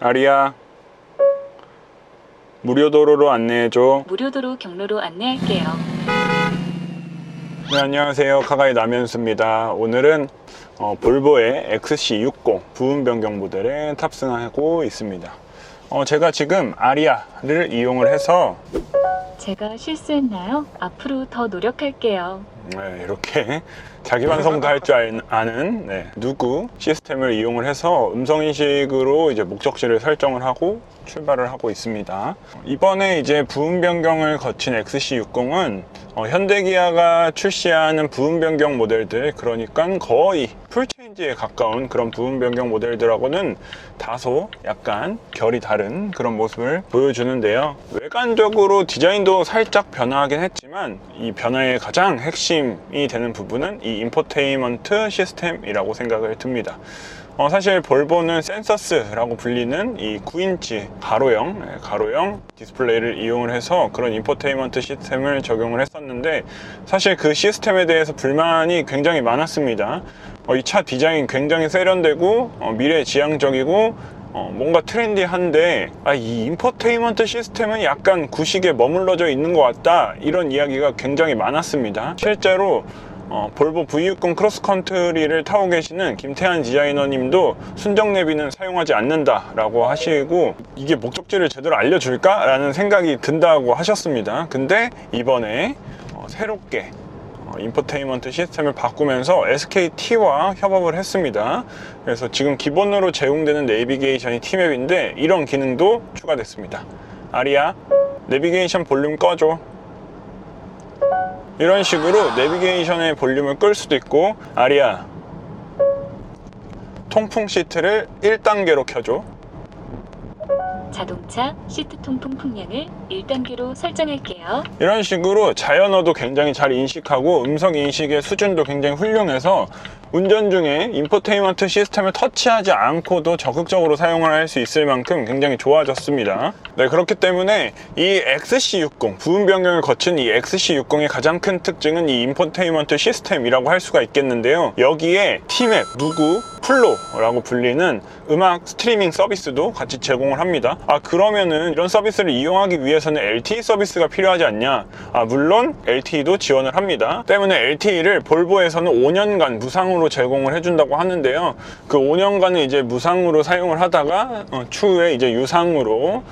아리야, 무료도로로 안내해줘. 무료도로 경로로 안내할게요. 네, 안녕하세요. 카가이 남현수입니다. 오늘은 볼보의 XC60 부분 변경 모델에 탑승하고 있습니다. 제가 지금 아리아를 이용을 해서 제가 실수했나요? 앞으로 더 노력할게요. 이렇게 자기 반성도 할 줄 아는 누구 시스템을 이용을 해서 음성인식으로 이제 목적지를 설정을 하고 출발을 하고 있습니다. 이번에 이제 부분 변경을 거친 XC60은 현대기아가 출시하는 부분 변경 모델들, 그러니까 거의 풀체인지에 가까운 그런 부분 변경 모델들하고는 다소 약간 결이 다른 그런 모습을 보여주는데요. 외관적으로 디자인도 살짝 변화하긴 했지만 이 변화의 가장 핵심이 되는 부분은 이 인포테인먼트 시스템이라고 생각을 듭니다. 사실 볼보는 센서스라고 불리는 이 9인치 가로형 디스플레이를 이용을 해서 그런 인포테인먼트 시스템을 적용을 했었는데, 사실 그 시스템에 대해서 불만이 굉장히 많았습니다. 이 차 디자인 굉장히 세련되고 미래지향적이고 뭔가 트렌디한데 이 인포테인먼트 시스템은 약간 구식에 머물러져 있는 것 같다, 이런 이야기가 굉장히 많았습니다. 실제로 볼보 V60 크로스컨트리를 타고 계시는 김태한 디자이너님도 순정 내비는 사용하지 않는다 라고 하시고, 이게 목적지를 제대로 알려줄까? 라는 생각이 든다고 하셨습니다. 근데 이번에 새롭게 인포테인먼트 시스템을 바꾸면서 SKT와 협업을 했습니다. 그래서 지금 기본으로 제공되는 내비게이션이 T맵인데 이런 기능도 추가됐습니다. 아리야, 내비게이션 볼륨 꺼줘. 이런 식으로 내비게이션의 볼륨을 끌 수도 있고, 아리야, 통풍 시트를 1단계로 켜줘. 자동차 시트 통풍 풍량을 1단계로 설정할게요. 이런 식으로 자연어도 굉장히 잘 인식하고 음성 인식의 수준도 굉장히 훌륭해서 운전 중에 인포테인먼트 시스템을 터치하지 않고도 적극적으로 사용을 할 수 있을 만큼 굉장히 좋아졌습니다. 그렇기 때문에 이 XC60 부분 변경을 거친 이 XC60의 가장 큰 특징은 이 인포테인먼트 시스템이라고 할 수가 있겠는데요. 여기에 T맵, 누구, 플로라고 불리는 음악 스트리밍 서비스도 같이 제공을 합니다. 그러면은 이런 서비스를 이용하기 위해서는 LTE 서비스가 필요하지 않냐? 물론 LTE도 지원을 합니다. 때문에 LTE를 볼보에서는 5년간 무상으로 제공을 해준다고 하는데요. 그 5년간은 이제 무상으로 사용을 하다가 추후에 이제 유상으로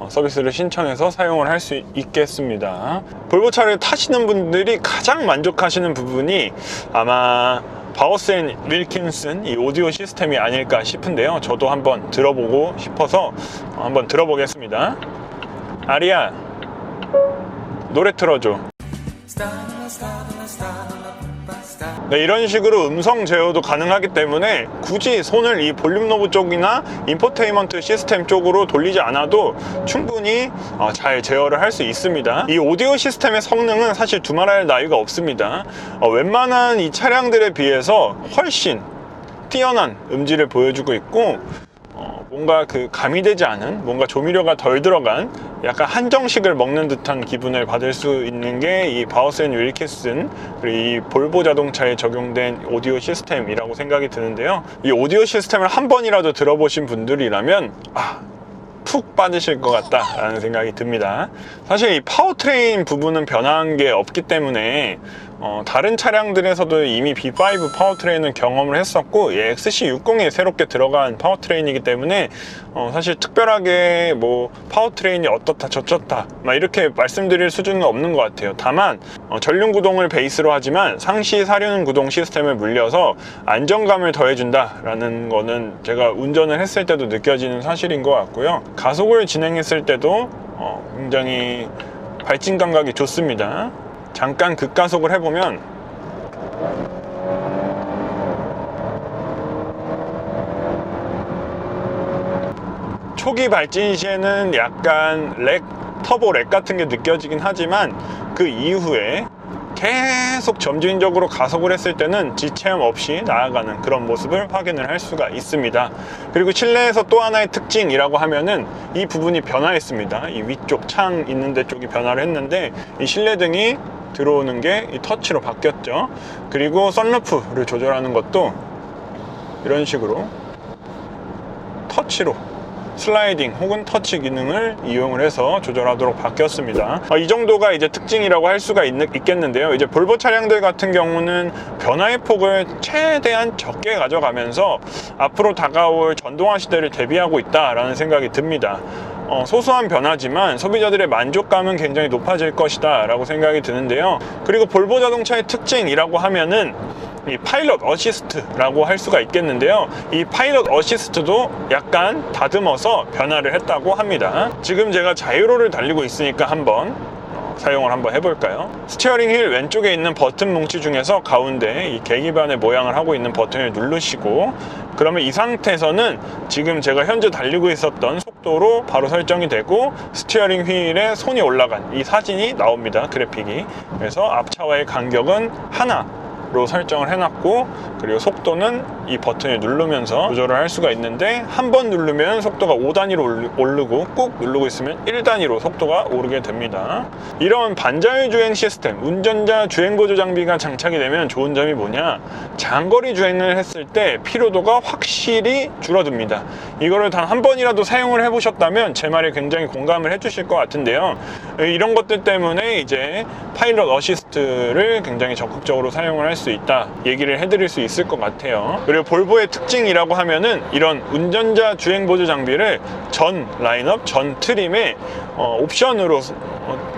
서비스를 신청해서 사용을 할 수 있겠습니다. 볼보 차를 타시는 분들이 가장 만족하시는 부분이 아마 바우스 앤 윌킨슨 이 오디오 시스템이 아닐까 싶은데요. 저도 한번 들어보고 싶어서 한번 들어보겠습니다. 아리야, 노래 틀어줘. 이런 식으로 음성 제어도 가능하기 때문에 굳이 손을 이 볼륨 노브 쪽이나 인포테인먼트 시스템 쪽으로 돌리지 않아도 충분히 잘 제어를 할 수 있습니다. 이 오디오 시스템의 성능은 사실 두말할 나위가 없습니다. 웬만한 이 차량들에 비해서 훨씬 뛰어난 음질을 보여주고 있고, 뭔가 그 가미되지 않은, 뭔가 조미료가 덜 들어간 약간 한정식을 먹는 듯한 기분을 받을 수 있는 게 이 바우스 앤 윌킨슨 그리고 이 볼보 자동차에 적용된 오디오 시스템이라고 생각이 드는데요. 이 오디오 시스템을 한 번이라도 들어보신 분들이라면 푹 빠지실 것 같다 라는 생각이 듭니다. 사실 이 파워트레인 부분은 변한 게 없기 때문에 다른 차량들에서도 이미 B5 파워트레인은 경험을 했었고, 이 XC60에 새롭게 들어간 파워트레인이기 때문에 사실 특별하게 뭐 파워트레인이 어떻다 저쩌다 이렇게 말씀드릴 수준은 없는 것 같아요. 다만 전륜 구동을 베이스로 하지만 상시 사륜 구동 시스템을 물려서 안정감을 더해준다 라는 거는 제가 운전을 했을 때도 느껴지는 사실인 것 같고요. 가속을 진행했을 때도 굉장히 발진 감각이 좋습니다. 잠깐 급가속을 해보면 초기 발진 시에는 약간 터보 렉 같은 게 느껴지긴 하지만 그 이후에 계속 점진적으로 가속을 했을 때는 지체함 없이 나아가는 그런 모습을 확인을 할 수가 있습니다. 그리고 실내에서 또 하나의 특징이라고 하면은 이 부분이 변화했습니다. 이 위쪽 창 있는 데 쪽이 변화를 했는데 이 실내등이 들어오는 게 이 터치로 바뀌었죠. 그리고 선루프를 조절하는 것도 이런 식으로 터치로 슬라이딩 혹은 터치 기능을 이용을 해서 조절하도록 바뀌었습니다. 이 정도가 이제 특징이라고 할 수가 있겠는데요. 이제 볼보 차량들 같은 경우는 변화의 폭을 최대한 적게 가져가면서 앞으로 다가올 전동화 시대를 대비하고 있다라는 생각이 듭니다. 소소한 변화지만 소비자들의 만족감은 굉장히 높아질 것이다 라고 생각이 드는데요. 그리고 볼보 자동차의 특징이라고 하면은 이 파일럿 어시스트라고 할 수가 있겠는데요. 이 파일럿 어시스트도 약간 다듬어서 변화를 했다고 합니다. 지금 제가 자유로를 달리고 있으니까 한번 사용을 한번 해볼까요? 스티어링 휠 왼쪽에 있는 버튼 뭉치 중에서 가운데 이 계기판의 모양을 하고 있는 버튼을 누르시고, 그러면 이 상태에서는 지금 제가 현재 달리고 있었던 속도로 바로 설정이 되고 스티어링 휠에 손이 올라간 이 사진이 나옵니다. 그래픽이. 그래서 앞차와의 간격은 하나로 설정을 해놨고, 그리고 속도는 이 버튼을 누르면서 조절을 할 수가 있는데, 한 번 누르면 속도가 5단위로 오르고 꾹 누르고 있으면 1단위로 속도가 오르게 됩니다. 이런 반자율 주행 시스템, 운전자 주행 보조 장비가 장착이 되면 좋은 점이 뭐냐, 장거리 주행을 했을 때 피로도가 확실히 줄어듭니다. 이거를 단 한 번이라도 사용을 해보셨다면 제 말에 굉장히 공감을 해주실 것 같은데요. 이런 것들 때문에 이제 파일럿 어시스트를 굉장히 적극적으로 사용을 할 수 있다 얘기를 해드릴 수 있을 것 같아요. 그리고 볼보의 특징이라고 하면은 이런 운전자 주행 보조 장비를 전 라인업, 전 트림에 옵션으로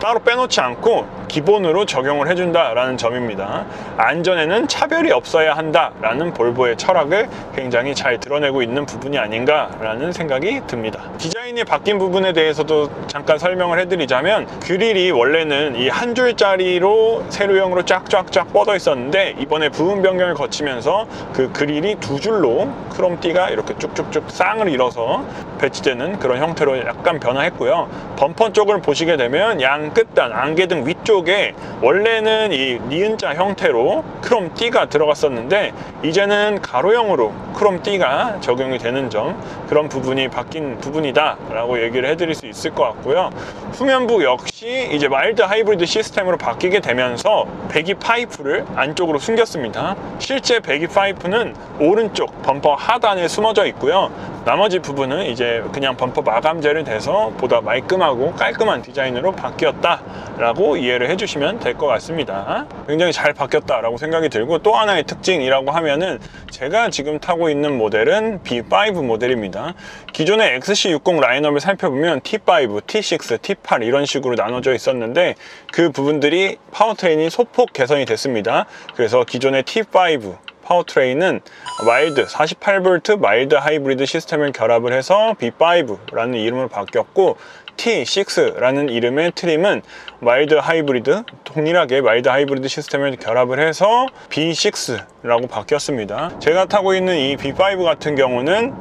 따로 빼놓지 않고 기본으로 적용을 해준다라는 점입니다. 안전에는 차별이 없어야 한다라는 볼보의 철학을 굉장히 잘 드러내고 있는 부분이 아닌가라는 생각이 듭니다. 디자인이 바뀐 부분에 대해서도 잠깐 설명을 해드리자면, 그릴이 원래는 이 한 줄짜리로 세로형으로 쫙쫙쫙 뻗어 있었는데, 이번에 부분 변경을 거치면서 그 그릴이 두 줄로 크롬띠가 이렇게 쭉쭉쭉 쌍을 이뤄서 배치되는 그런 형태로 약간 변화했고요. 범퍼 쪽을 보시게 되면 양 끝단, 안개등 위쪽에 원래는 이 니은자 형태로 크롬띠가 들어갔었는데, 이제는 가로형으로 크롬띠가 적용이 되는 점, 그런 부분이 바뀐 부분이다 라고 얘기를 해드릴 수 있을 것 같고요. 후면부 역시 이제 마일드 하이브리드 시스템으로 바뀌게 되면서 배기 파이프를 안쪽으로 숨겼습니다. 실제 배기 파이프는 오른쪽 범퍼 하단에 숨어져 있고요. 나머지 부분은 이제 그냥 범퍼 마감재를 대서 보다 말끔하고 깔끔한 디자인으로 바뀌었다 라고 이해를 해주시면 될 것 같습니다. 굉장히 잘 바뀌었다 라고 생각이 들고, 또 하나의 특징이라고 하면은 제가 지금 타고 있는 모델은 B5 모델입니다. 기존의 XC60 라인업을 살펴보면 T5, T6, T8 이런 식으로 나눠져 있었는데, 그 부분들이 파워트레인이 소폭 개선이 됐습니다. 그래서 기존의 T5 파워트레인은 마일드 48V 마일드 하이브리드 시스템을 결합을 해서 B5라는 이름으로 바뀌었고, T6라는 이름의 트림은 마일드 하이브리드, 동일하게 마일드 하이브리드 시스템을 결합을 해서 B6라고 바뀌었습니다. 제가 타고 있는 이 B5 같은 경우는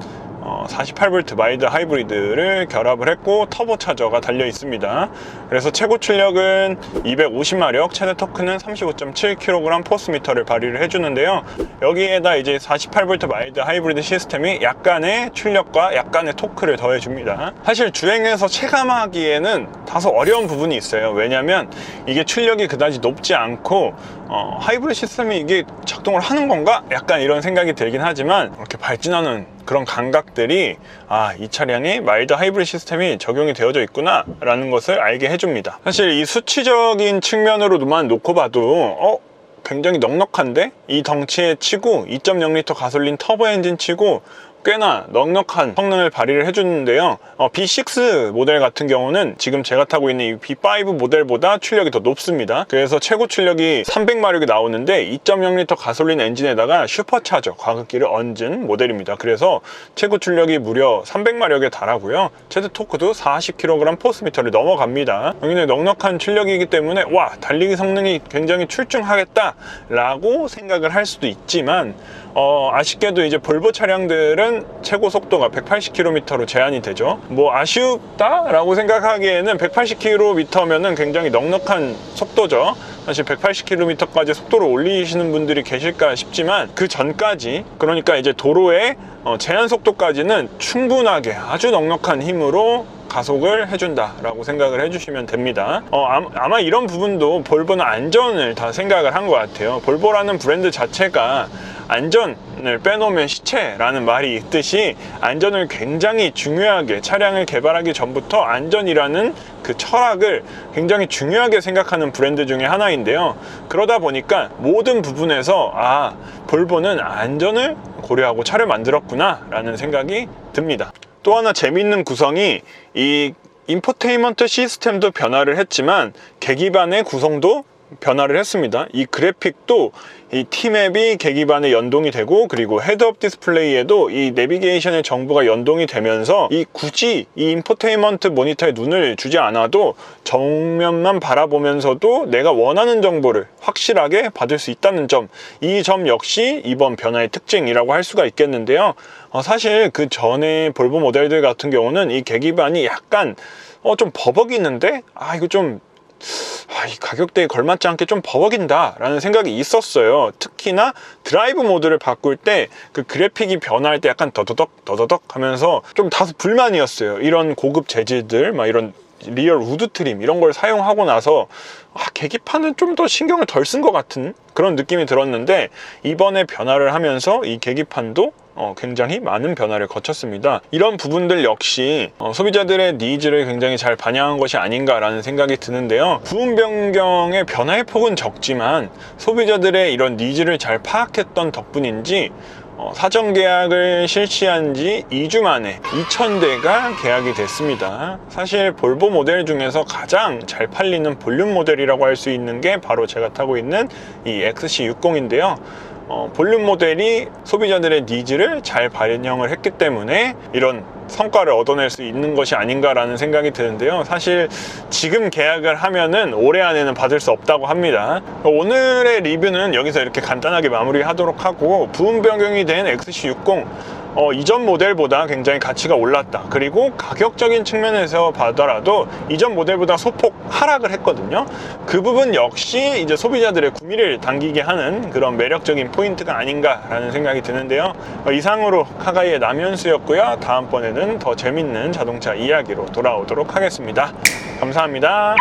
48V 마일드 하이브리드를 결합을 했고 터보 차저가 달려 있습니다. 그래서 최고 출력은 250마력, 최대 토크는 35.7kg 포스미터를 발휘를 해주는데요. 여기에다 이제 48V 마일드 하이브리드 시스템이 약간의 출력과 약간의 토크를 더해줍니다. 사실 주행에서 체감하기에는 다소 어려운 부분이 있어요. 왜냐면 이게 출력이 그다지 높지 않고 하이브리드 시스템이 이게 작동을 하는 건가? 약간 이런 생각이 들긴 하지만, 이렇게 발진하는 그런 감각들이 이 차량에 마일드 하이브리드 시스템이 적용이 되어져 있구나 라는 것을 알게 해줍니다. 사실 이 수치적인 측면으로만 놓고 봐도 굉장히 넉넉한데? 이 덩치에 치고 2.0L 가솔린 터보 엔진 치고 꽤나 넉넉한 성능을 발휘를 해주는데요. B6 모델 같은 경우는 지금 제가 타고 있는 이 B5 모델보다 출력이 더 높습니다. 그래서 최고 출력이 300마력이 나오는데 2.0L 가솔린 엔진에다가 슈퍼차저 과급기를 얹은 모델입니다. 그래서 최고 출력이 무려 300마력에 달하고요. 최대 토크도 40kg 포스미터를 넘어갑니다. 굉장히 넉넉한 출력이기 때문에 달리기 성능이 굉장히 출중하겠다 라고 생각을 할 수도 있지만, 아쉽게도 이제 볼보 차량들은 최고 속도가 180km로 제한이 되죠. 아쉽다라고 생각하기에는 180km면은 굉장히 넉넉한 속도죠. 사실 180km까지 속도를 올리시는 분들이 계실까 싶지만, 그 전까지, 그러니까 이제 도로의 제한 속도까지는 충분하게 아주 넉넉한 힘으로 가속을 해준다라고 생각을 해주시면 됩니다. 아마 이런 부분도 볼보는 안전을 다 생각을 한 것 같아요. 볼보라는 브랜드 자체가 안전, 안전을 빼놓으면 시체라는 말이 있듯이 안전을 굉장히 중요하게, 차량을 개발하기 전부터 안전이라는 그 철학을 굉장히 중요하게 생각하는 브랜드 중에 하나인데요. 그러다 보니까 모든 부분에서 볼보는 안전을 고려하고 차를 만들었구나 라는 생각이 듭니다. 또 하나 재미있는 구성이 이 인포테인먼트 시스템도 변화를 했지만 계기반의 구성도 변화를 했습니다. 이 그래픽도 이 T맵이 계기반에 연동이 되고, 그리고 헤드업 디스플레이에도 이 내비게이션의 정보가 연동이 되면서 굳이 이 인포테인먼트 모니터에 눈을 주지 않아도 정면만 바라보면서도 내가 원하는 정보를 확실하게 받을 수 있다는 점, 이 점 역시 이번 변화의 특징이라고 할 수가 있겠는데요. 사실 그 전에 볼보 모델들 같은 경우는 이 계기반이 약간 좀 버벅이는데 이거 좀 이 가격대에 걸맞지 않게 좀 버벅인다 라는 생각이 있었어요. 특히나 드라이브 모드를 바꿀 때 그 그래픽이 변화할 때 약간 더더덕 하면서 좀 다소 불만이었어요. 이런 고급 재질들, 막 이런 리얼 우드 트림 이런 걸 사용하고 나서 계기판은 좀 더 신경을 덜 쓴 것 같은 그런 느낌이 들었는데, 이번에 변화를 하면서 이 계기판도 굉장히 많은 변화를 거쳤습니다. 이런 부분들 역시 소비자들의 니즈를 굉장히 잘 반영한 것이 아닌가라는 생각이 드는데요. 부분 변경의 변화의 폭은 적지만 소비자들의 이런 니즈를 잘 파악했던 덕분인지 사전 계약을 실시한 지 2주 만에 2,000대가 계약이 됐습니다. 사실 볼보 모델 중에서 가장 잘 팔리는 볼륨 모델이라고 할 수 있는 게 바로 제가 타고 있는 이 XC60인데요. 볼륨 모델이 소비자들의 니즈를 잘 반영을 했기 때문에 이런 성과를 얻어낼 수 있는 것이 아닌가라는 생각이 드는데요. 사실 지금 계약을 하면은 올해 안에는 받을 수 없다고 합니다. 오늘의 리뷰는 여기서 이렇게 간단하게 마무리하도록 하고, 부분 변경이 된 XC60 이전 모델보다 굉장히 가치가 올랐다. 그리고 가격적인 측면에서 봐더라도 이전 모델보다 소폭 하락을 했거든요. 그 부분 역시 이제 소비자들의 구미를 당기게 하는 그런 매력적인 포인트가 아닌가라는 생각이 드는데요. 이상으로 카가이의 남현수였고요. 다음번에는 더 재밌는 자동차 이야기로 돌아오도록 하겠습니다. 감사합니다.